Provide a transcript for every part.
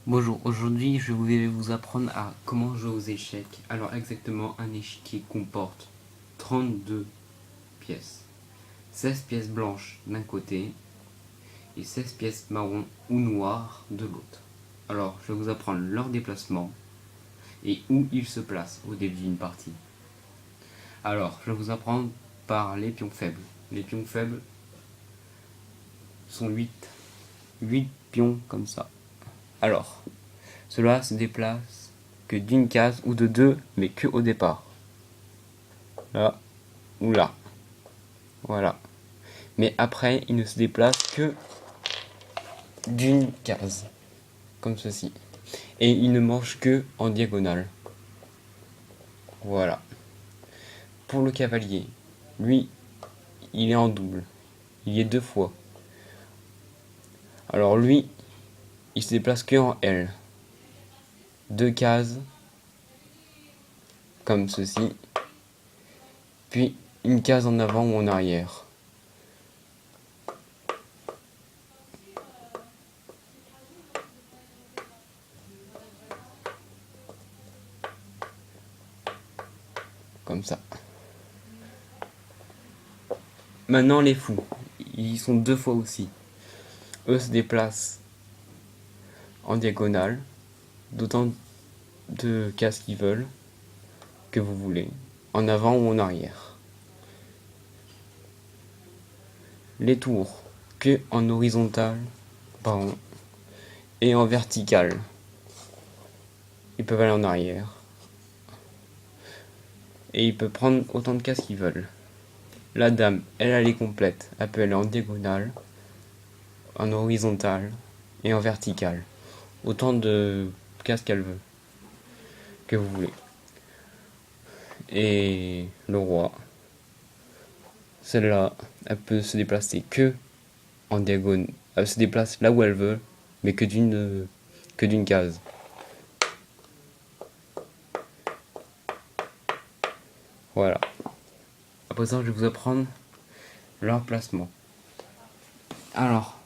Bonjour, aujourd'hui je vais vous apprendre à comment jouer aux échecs. Alors exactement, un échiquier comporte 32 pièces. 16 pièces blanches d'un côté et 16 pièces marron ou noires de l'autre. Alors je vais vous apprendre leur déplacement et où ils se placent au début d'une partie. Alors je vais vous apprendre par les pions faibles. Les pions faibles sont 8 pions comme ça. Alors, cela se déplace que d'une case ou de deux, mais que au départ. Là ou là. Voilà. Mais après, il ne se déplace que d'une case. Comme ceci. Et il ne mange que en diagonale. Voilà. Pour le cavalier, lui, il est en double. Il y est deux fois. Alors lui, il se déplace que en L. Deux cases. Comme ceci. Puis une case en avant ou en arrière. Comme ça. Maintenant les fous. Ils sont deux fois aussi. Eux se déplacent en diagonale. D'autant de cases qu'ils veulent. Que vous voulez. En avant ou en arrière. Les tours. Que en horizontal. Pardon. Et en vertical. Ils peuvent aller en arrière. Et ils peuvent prendre autant de cases qu'ils veulent. La dame, elle est complète. Elle peut aller en diagonale, en horizontale et en verticale. Autant de cases qu'elle veut. Que vous voulez. Et le roi. Celle-là, elle peut se déplacer que en diagonale. Elle se déplace là où elle veut, mais que d'une case. Voilà. À présent, je vais vous apprendre leur placement. Alors,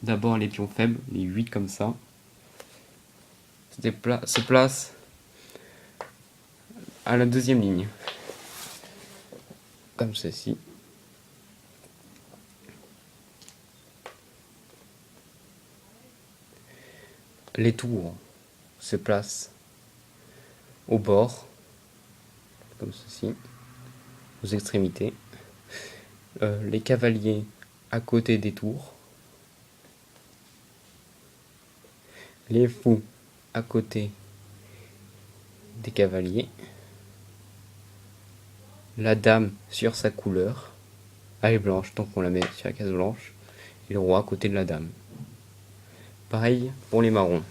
d'abord les pions faibles, les 8 comme ça, se placent à la deuxième ligne. Comme ceci. Les tours se placent au bord, comme ceci, aux extrémités. Les cavaliers à côté des tours. Les fous à côté des cavaliers. La dame sur sa couleur. Elle est blanche, donc on la met sur la case blanche. Et le roi à côté de la dame. Pareil pour les marrons.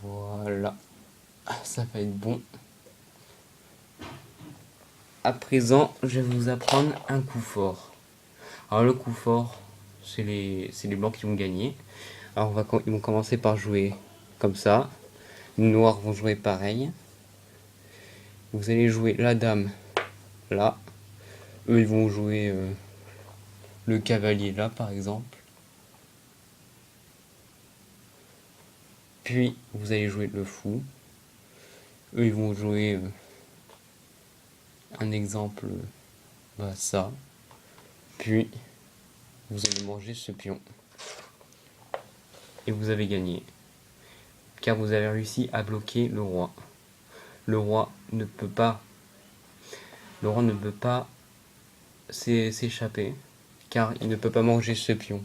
Voilà, ça va être bon. À présent, je vais vous apprendre un coup fort. Alors le coup fort, c'est les blancs qui vont gagner. Alors ils vont commencer par jouer comme ça. Les noirs vont jouer pareil. Vous allez jouer la dame là. Eux ils vont jouer le cavalier là par exemple. Puis vous allez jouer le fou. Eux ils vont jouer un exemple, ça. Puis vous allez manger ce pion. Et vous avez gagné. Car vous avez réussi à bloquer le roi. Le roi ne peut pas s'échapper, car il ne peut pas manger ce pion,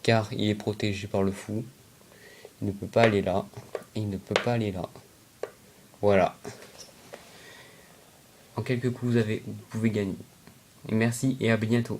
car il est protégé par le fou. Il ne peut pas aller là, et il ne peut pas aller là. Voilà. En quelques coups, vous pouvez gagner. Et merci et à bientôt.